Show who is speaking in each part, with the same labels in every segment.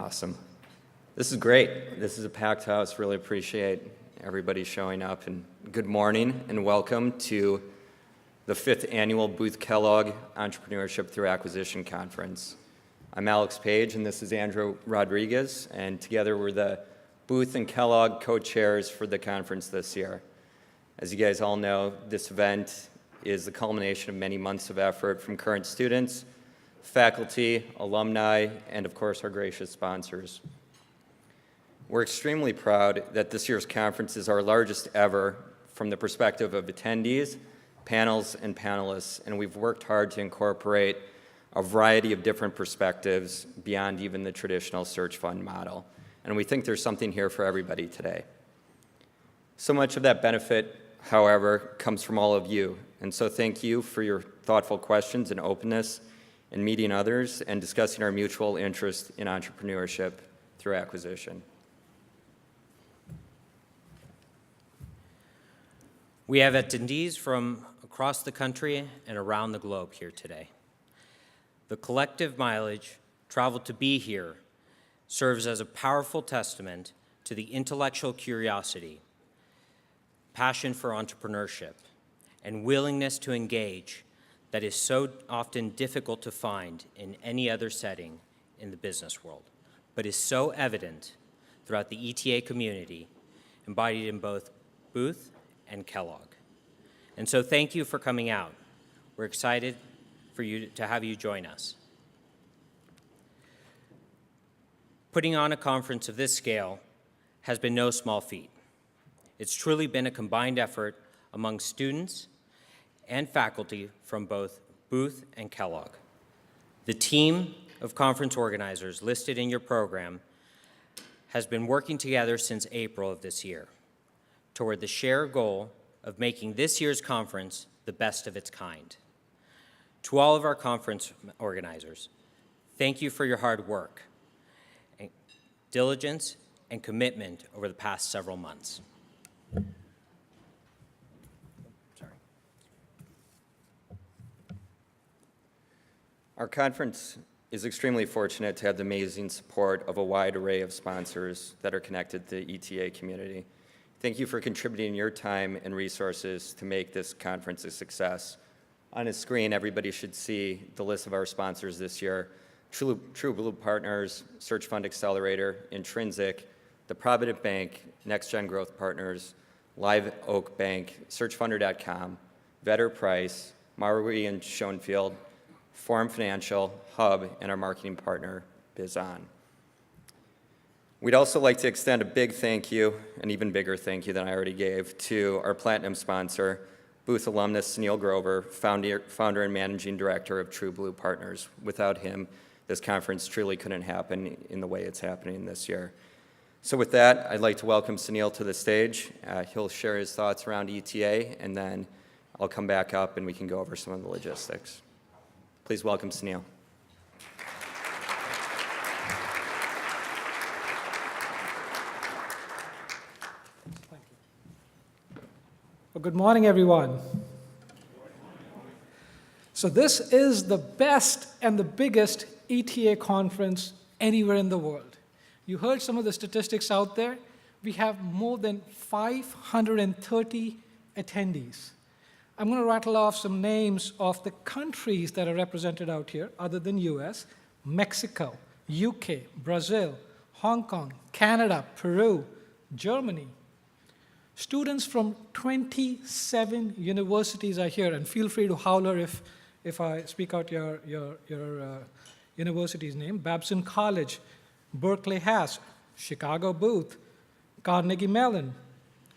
Speaker 1: Awesome. This is great. This is a packed house. Really appreciate everybody showing up. And good morning and welcome to the 5th Annual Booth-Kellogg Entrepreneurship Through Acquisition Conference. I'm Alex Page and this is Andro Rodriguez, and together we're the Booth and Kellogg co-chairs for the conference this year. As you guys all know, this event is the culmination of many months of effort from current students, faculty, alumni, and of course our gracious sponsors. We're extremely proud that this year's conference is our largest ever from the perspective of attendees, panels, and panelists, and we've worked hard to incorporate a variety of different perspectives beyond even the traditional search fund model. And we think there's something here for everybody today. So much of that benefit, however, comes from all of you. And so thank you for your thoughtful questions and openness in meeting others and discussing our mutual interest in entrepreneurship through acquisition.
Speaker 2: We have attendees from across the country and around the globe here today. The collective mileage traveled to be here serves as a powerful testament to the intellectual curiosity, passion for entrepreneurship, and willingness to engage that is so often difficult to find in any other setting in the business world, but is so evident throughout the ETA community, embodied in both Booth and Kellogg. And so thank you for coming out. We're excited for you to have you join us. Putting on a conference of this scale has been no small feat. It's truly been a combined effort among students and faculty from both Booth and Kellogg. The team of conference organizers listed in your program has been working together since April of this year toward the shared goal of making this year's conference the best of its kind. To all of our conference organizers, thank you for your hard work, and diligence, and commitment over the past several months.
Speaker 1: Our conference is extremely fortunate to have the amazing support of a wide array of sponsors that are connected to the ETA community. Thank you for contributing your time and resources to make this conference a success. On a screen, everybody should see the list of our sponsors this year: True Blue Partners, Search Fund Accelerator, Intrinsic, the Provident Bank, Next Gen Growth Partners, Live Oak Bank, SearchFunder.com, Vetter Price, Marui and Schoenfield, Forum Financial, Hub, and our marketing partner, BizOn. We'd also like to extend a big thank you, an even bigger thank you than I already gave, to our platinum sponsor, Booth alumnus Sunhil Grover, founder and managing director of True Blue Partners. Without him, this conference truly couldn't happen in the way it's happening this year. So with that, I'd like to welcome Sunhil to the stage. He'll share his thoughts around ETA, and then I'll come back up and we can go over some of the logistics. Please welcome Sunhil.
Speaker 3: Well, good morning, everyone. So this is the best and the biggest ETA conference anywhere in the world. You heard some of the statistics out there. We have more than 530 attendees. I'm going to rattle off some names of the countries that are represented out here other than US: Mexico, UK, Brazil, Hong Kong, Canada, Peru, Germany. Students from 27 universities are here, and feel free to holler if I speak out your university's name: Babson College, Berkeley Haas, Chicago Booth, Carnegie Mellon,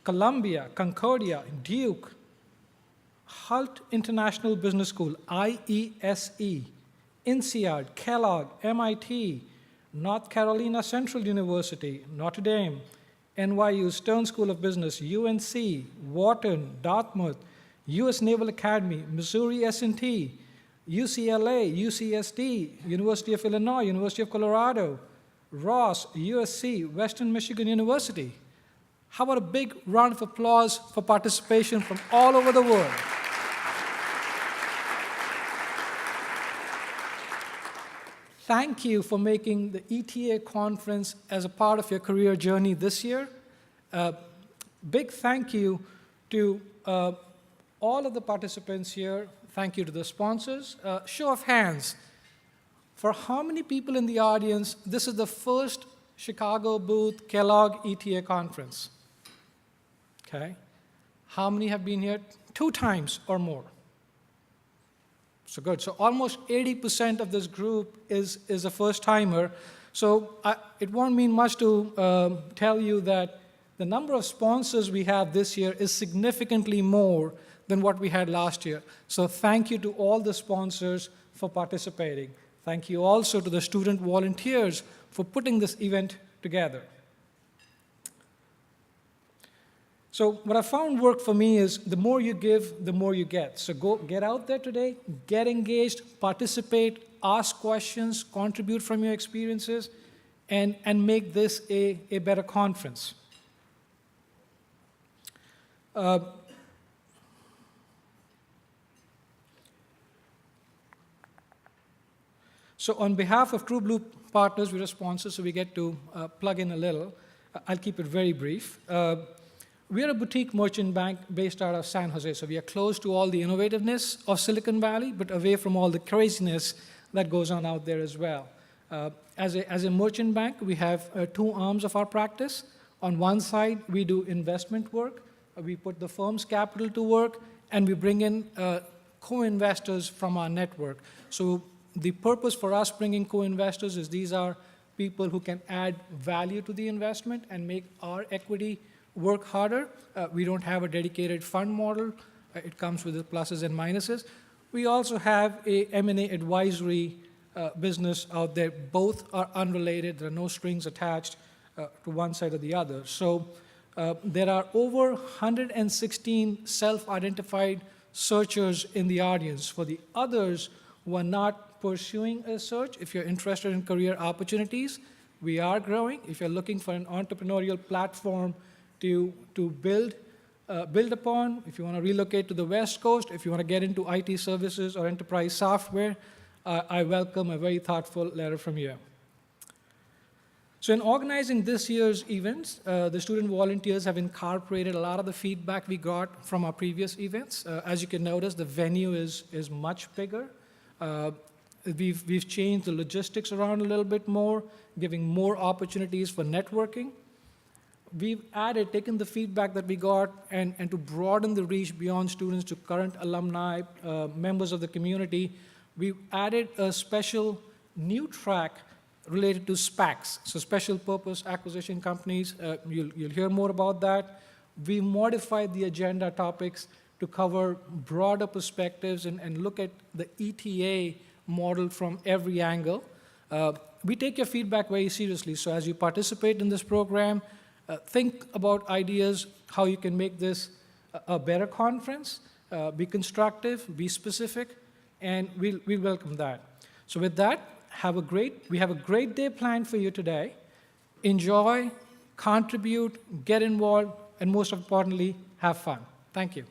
Speaker 3: Columbia, Concordia, Duke, Hult International Business School, IESE, INSEAD, Kellogg, MIT, North Carolina Central University, Notre Dame, NYU Stern School of Business, UNC, Wharton, Dartmouth, US Naval Academy, Missouri S&T, UCLA, UCSD, University of Illinois, University of Colorado, Ross, USC, Western Michigan University. How about a big round of applause for participation from all over the world? thank you for making the ETA conference as a part of your career journey this year. Big thank you to all of the participants here. Thank you to the sponsors. Show of hands. For how many people in the audience, this is the first Chicago Booth-Kellogg ETA conference? Okay. How many have been here 2 times or more? So good. So almost 80% of this group is a first-timer. So it won't mean much to tell you that the number of sponsors we have this year is significantly more than what we had last year. So thank you to all the sponsors for participating. Thank you also to the student volunteers for putting this event together. So what I found worked for me is the more you give, the more you get. So get out there today, get engaged, participate, ask questions, contribute from your experiences, and make this a better conference. So on behalf of True Blue Partners, we're a sponsor, so we get to plug in a little. I'll keep it very brief. We're a boutique merchant bank based out of San Jose, so we are close to all the innovativeness of Silicon Valley, but away from all the craziness that goes on out there as well. As a merchant bank, we have 2 arms of our practice. On one side, we do investment work. We put the firm's capital to work, and we bring in co-investors from our network. So the purpose for us bringing co-investors is these are people who can add value to the investment and make our equity work harder. We don't have a dedicated fund model. It comes with the pluses and minuses. We also have a M&A advisory business out there. Both are unrelated. There are no strings attached to one side or the other. So there are over 116 self-identified searchers in the audience. For the others who are not pursuing a search, if you're interested in career opportunities, we are growing. If you're looking for an entrepreneurial platform to build upon, if you want to relocate to the West Coast, if you want to get into IT services or enterprise software, I welcome a very thoughtful letter from you. So in organizing this year's events, the student volunteers have incorporated a lot of the feedback we got from our previous events. As you can notice, the venue is much bigger. We've changed the logistics around a little bit more, giving more opportunities for networking. We've taken the feedback that we got and to broaden the reach beyond students to current alumni, members of the community, we've added a special new track related to SPACs, so special purpose acquisition companies. You'll hear more about that. We modified the agenda topics to cover broader perspectives and look at the ETA model from every angle. We take your feedback very seriously, so as you participate in this program, think about ideas, how you can make this a better conference, be constructive, be specific, and we'll welcome that. So with that, we have a great day planned for you today. Enjoy, contribute, get involved, and most importantly, have fun. Thank you.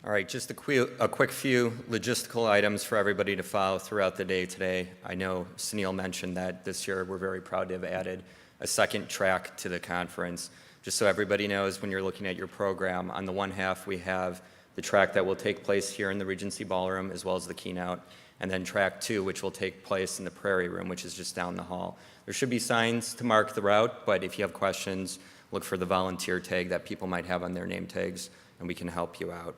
Speaker 1: All right, just a quick few logistical items for everybody to follow throughout the day today. I know Sunil mentioned that this year we're very proud to have added a second track to the conference. Just so everybody knows, when you're looking at your program, on the one half we have the track that will take place here in the Regency Ballroom, as well as the keynote, and then track 2, which will take place in the Prairie Room, which is just down the hall. There should be signs to mark the route, but if you have questions, look for the volunteer tag that people might have on their name tags, and we can help you out.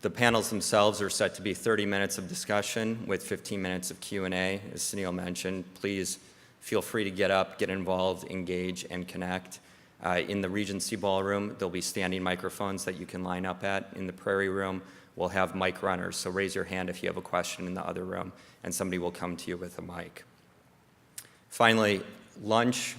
Speaker 1: The panels themselves are set to be 30 minutes of discussion with 15 minutes of Q&A. As Sunil mentioned, please feel free to get up, get involved, engage, and connect. In the Regency Ballroom, there'll be standing microphones that you can line up at. In the Prairie Room, we'll have mic runners, so raise your hand if you have a question in the other room, and somebody will come to you with a mic. Finally, lunch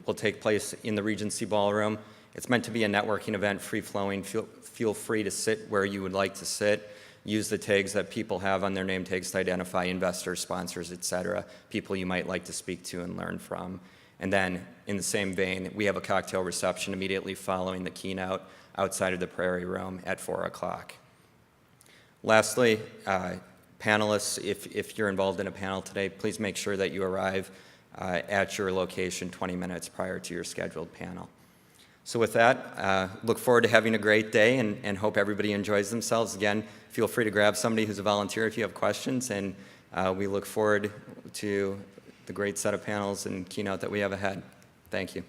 Speaker 1: will take place in the Regency Ballroom. It's meant to be a networking event, free-flowing. Feel free to sit where you would like to sit. use the tags that people have on their name tags to identify investors, sponsors, et cetera, people you might like to speak to and learn from. And then, in the same vein, we have a cocktail reception immediately following the keynote outside of the Prairie Room at 4 o'clock. Lastly, panelists, if you're involved in a panel today, please make sure that you arrive at your location 20 minutes prior to your scheduled panel. So with that, look forward to having a great day and hope everybody enjoys themselves. Again, feel free to grab somebody who's a volunteer if you have questions, and we look forward to the great set of panels and keynote that we have ahead. Thank you.